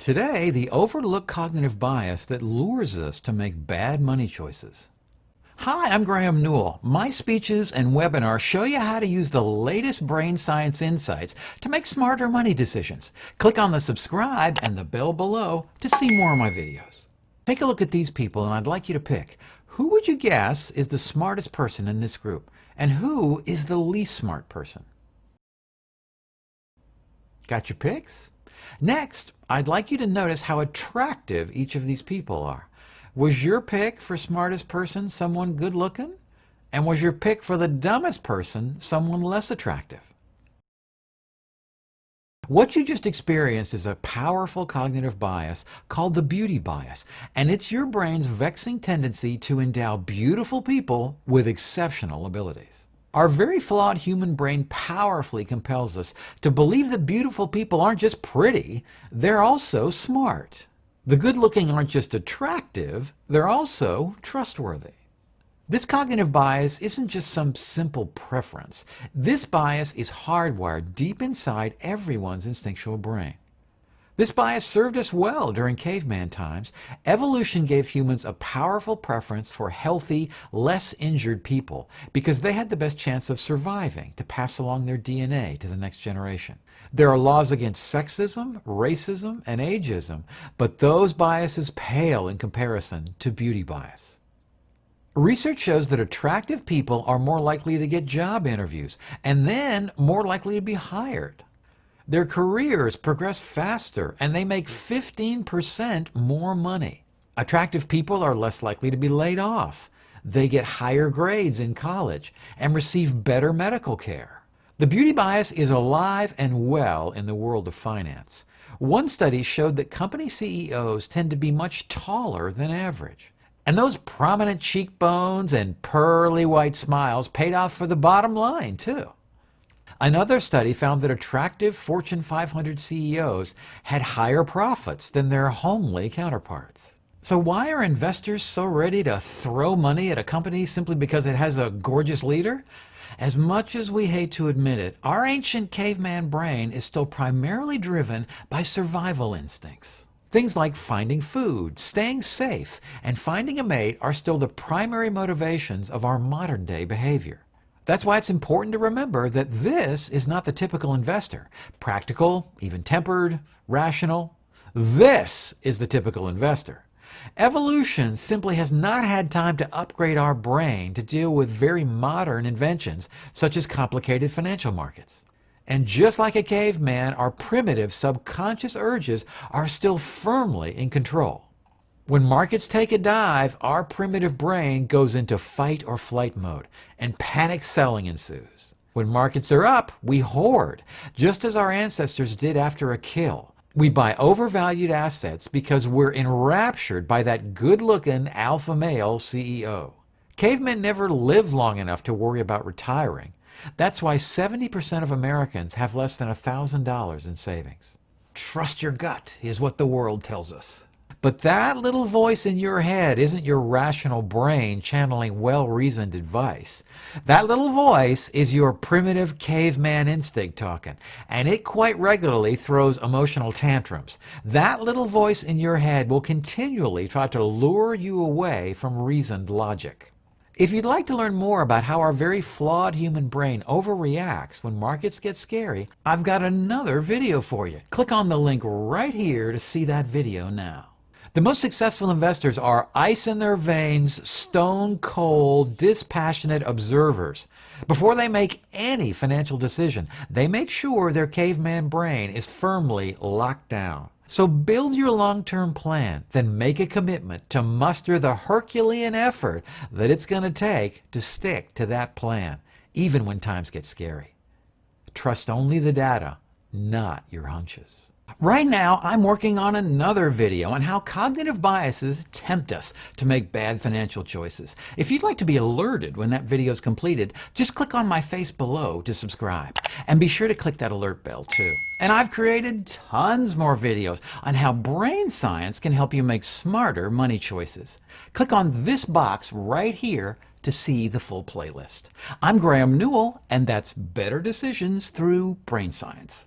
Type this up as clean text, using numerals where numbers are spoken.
Today, the overlooked cognitive bias that lures us to make bad money choices. Hi, I'm Graeme Newell. My speeches and webinars show you how to use the latest brain science insights to make smarter money decisions. Click on the subscribe and the bell below to see more of my videos. Take a look at these people and I'd like you to pick. Who would you guess is the smartest person in this group? And who is the least smart person? Got your picks? Next, I'd like you to notice how attractive each of these people are. Was your pick for smartest person someone good looking? And was your pick for the dumbest person someone less attractive? What you just experienced is a powerful cognitive bias called the beauty bias, and it's your brain's vexing tendency to endow beautiful people with exceptional abilities. Our very flawed human brain powerfully compels us to believe that beautiful people aren't just pretty, they're also smart. The good-looking aren't just attractive, they're also trustworthy. This cognitive bias isn't just some simple preference. This bias is hardwired deep inside everyone's instinctual brain. This bias served us well during caveman times. Evolution gave humans a powerful preference for healthy, less injured people because they had the best chance of surviving to pass along their DNA to the next generation. There are laws against sexism, racism, and ageism, but those biases pale in comparison to beauty bias. Research shows that attractive people are more likely to get job interviews and then more likely to be hired. Their careers progress faster and they make 15% more money. Attractive people are less likely to be laid off. They get higher grades in college and receive better medical care. The beauty bias is alive and well in the world of finance. One study showed that company CEOs tend to be much taller than average. And those prominent cheekbones and pearly white smiles paid off for the bottom line, too. Another study found that attractive Fortune 500 CEOs had higher profits than their homely counterparts. So why are investors so ready to throw money at a company simply because it has a gorgeous leader? As much as we hate to admit it, our ancient caveman brain is still primarily driven by survival instincts. Things like finding food, staying safe, and finding a mate are still the primary motivations of our modern-day behavior. That's why it's important to remember that this is not the typical investor. Practical, even-tempered, rational. This is the typical investor. Evolution simply has not had time to upgrade our brain to deal with very modern inventions such as complicated financial markets. And just like a caveman, our primitive subconscious urges are still firmly in control. When markets take a dive, our primitive brain goes into fight or flight mode, and panic selling ensues. When markets are up, we hoard, just as our ancestors did after a kill. We buy overvalued assets because we're enraptured by that good-looking alpha male CEO. Cavemen never lived long enough to worry about retiring. That's why 70% of Americans have less than $1,000 in savings. Trust your gut is what the world tells us. But that little voice in your head isn't your rational brain channeling well-reasoned advice. That little voice is your primitive caveman instinct talking, and it quite regularly throws emotional tantrums. That little voice in your head will continually try to lure you away from reasoned logic. If you'd like to learn more about how our very flawed human brain overreacts when markets get scary, I've got another video for you. Click on the link right here to see that video now. The most successful investors are ice in their veins, stone-cold, dispassionate observers. Before they make any financial decision, they make sure their caveman brain is firmly locked down. So build your long-term plan, then make a commitment to muster the Herculean effort that it's going to take to stick to that plan, even when times get scary. Trust only the data, not your hunches. Right now, I'm working on another video on how cognitive biases tempt us to make bad financial choices. If you'd like to be alerted when that video is completed, just click on my face below to subscribe. And be sure to click that alert bell too. And I've created tons more videos on how brain science can help you make smarter money choices. Click on this box right here to see the full playlist. I'm Graeme Newell, and that's Better Decisions Through Brain Science.